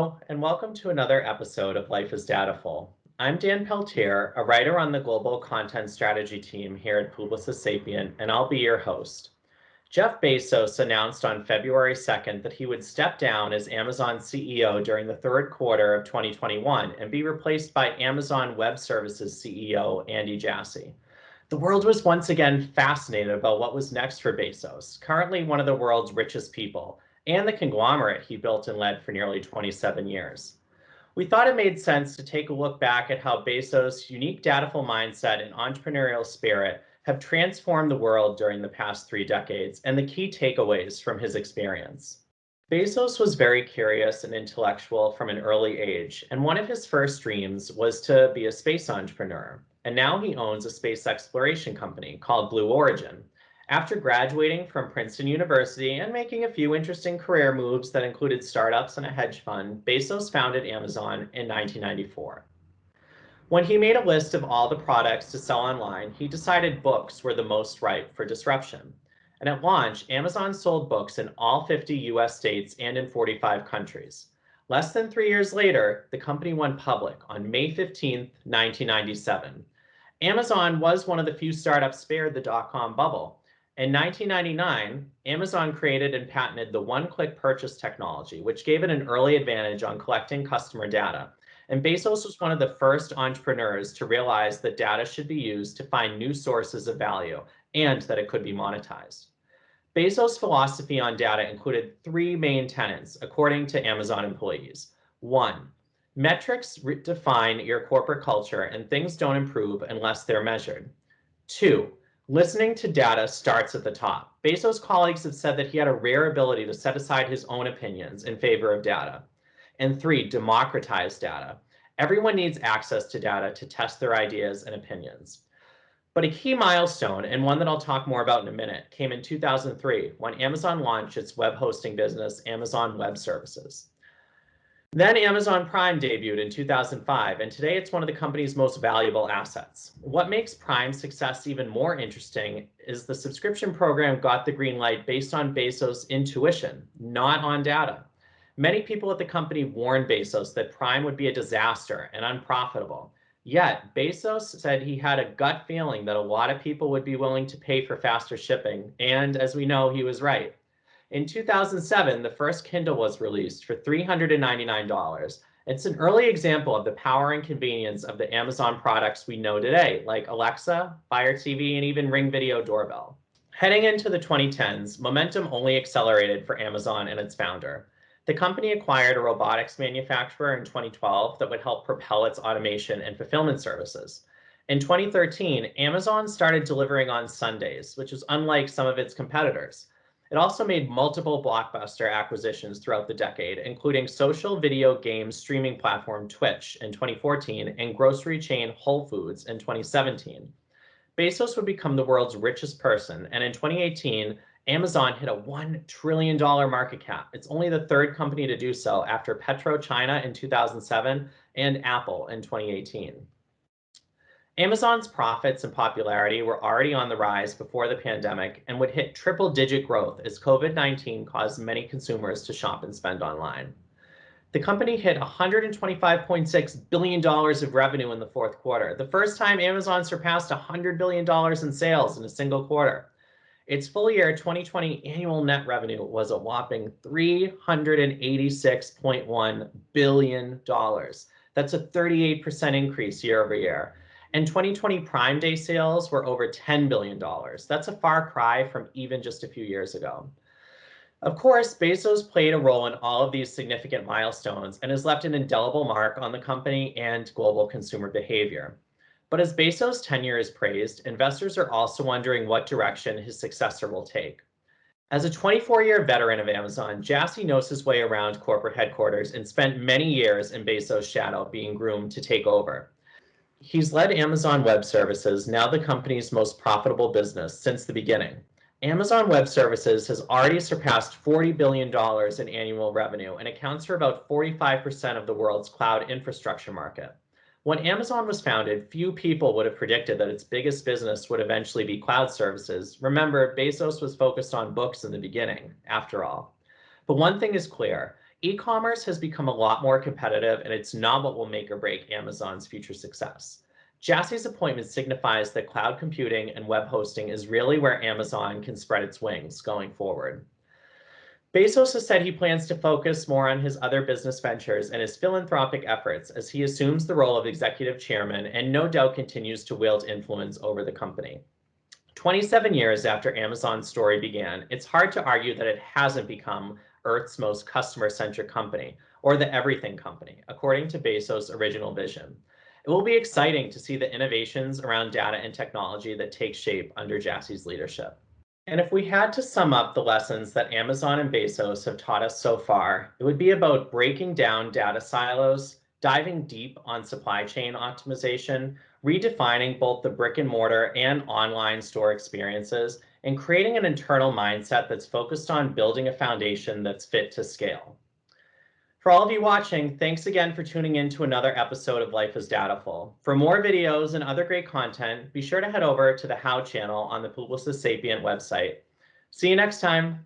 Hello, and welcome to another episode of Life is Dataful. I'm Dan Peltier, a writer on the global content strategy team here at Publicis Sapient, and I'll be your host. Jeff Bezos announced on February 2nd that he would step down as Amazon CEO during the third quarter of 2021 and be replaced by Amazon Web Services CEO Andy Jassy. The world was once again fascinated about what was next for Bezos, currently one of the world's richest people, and the conglomerate he built and led for nearly 27 years. We thought it made sense to take a look back at how Bezos' unique dataful mindset and entrepreneurial spirit have transformed the world during the past 3 decades and the key takeaways from his experience. Bezos was very curious and intellectual from an early age, and one of his first dreams was to be a space entrepreneur. And now he owns a space exploration company called Blue Origin. After graduating from Princeton University and making a few interesting career moves that included startups and a hedge fund, Bezos founded Amazon in 1994. When he made a list of all the products to sell online, he decided books were the most ripe for disruption. And at launch, Amazon sold books in all 50 US states and in 45 countries. Less than 3 years later, the company went public on May 15, 1997. Amazon was one of the few startups spared the dot-com bubble. In 1999, Amazon created and patented the one-click purchase technology, which gave it an early advantage on collecting customer data. And Bezos was one of the first entrepreneurs to realize that data should be used to find new sources of value and that it could be monetized. Bezos' philosophy on data included 3 main tenets, according to Amazon employees. 1, metrics define your corporate culture and things don't improve unless they're measured. 2, listening to data starts at the top. Bezos' colleagues have said that he had a rare ability to set aside his own opinions in favor of data. And 3, democratize data. Everyone needs access to data to test their ideas and opinions. But a key milestone, and one that I'll talk more about in a minute, came in 2003 when Amazon launched its web hosting business, Amazon Web Services. Then Amazon Prime debuted in 2005, and today it's one of the company's most valuable assets. What makes Prime's success even more interesting is the subscription program got the green light based on Bezos' intuition, not on data. Many people at the company warned Bezos that Prime would be a disaster and unprofitable. Yet, Bezos said he had a gut feeling that a lot of people would be willing to pay for faster shipping, and as we know, he was right. In 2007, the first Kindle was released for $399. It's an early example of the power and convenience of the Amazon products we know today, like Alexa, Fire TV, and even Ring Video Doorbell. Heading into the 2010s, momentum only accelerated for Amazon and its founder. The company acquired a robotics manufacturer in 2012 that would help propel its automation and fulfillment services. In 2013, Amazon started delivering on Sundays, which is unlike some of its competitors. It also made multiple blockbuster acquisitions throughout the decade, including social video game streaming platform Twitch in 2014 and grocery chain Whole Foods in 2017. Bezos would become the world's richest person, and in 2018, Amazon hit a $1 trillion market cap. It's only the 3rd company to do so after PetroChina in 2007 and Apple in 2018. Amazon's profits and popularity were already on the rise before the pandemic and would hit triple-digit growth as COVID-19 caused many consumers to shop and spend online. The company hit $125.6 billion of revenue in the 4th quarter, the first time Amazon surpassed $100 billion in sales in a single quarter. Its full year 2020 annual net revenue was a whopping $386.1 billion. That's a 38% increase year over year. And 2020 Prime Day sales were over $10 billion. That's a far cry from even just a few years ago. Of course, Bezos played a role in all of these significant milestones and has left an indelible mark on the company and global consumer behavior. But as Bezos' tenure is praised, investors are also wondering what direction his successor will take. As a 24-year veteran of Amazon, Jassy knows his way around corporate headquarters and spent many years in Bezos' shadow being groomed to take over. He's led Amazon Web Services, now the company's most profitable business, since the beginning. Amazon Web Services has already surpassed $40 billion in annual revenue and accounts for about 45% of the world's cloud infrastructure market. When Amazon was founded, few people would have predicted that its biggest business would eventually be cloud services. Remember, Bezos was focused on books in the beginning, after all. But one thing is clear, E-commerce has become a lot more competitive, and it's not what will make or break Amazon's future success. Jassy's appointment signifies that cloud computing and web hosting is really where Amazon can spread its wings going forward. Bezos has said he plans to focus more on his other business ventures and his philanthropic efforts as he assumes the role of executive chairman and no doubt continues to wield influence over the company. 27 years after Amazon's story began, it's hard to argue that it hasn't become Earth's most customer-centric company, or the everything company, according to Bezos' original vision. It will be exciting to see the innovations around data and technology that take shape under Jassy's leadership. And if we had to sum up the lessons that Amazon and Bezos have taught us so far, it would be about breaking down data silos, diving deep on supply chain optimization, redefining both the brick and mortar and online store experiences, and creating an internal mindset that's focused on building a foundation that's fit to scale. For all of you watching, thanks again for tuning in to another episode of Life is Dataful. For more videos and other great content, be sure to head over to the How channel on the Publicis Sapient website. See you next time.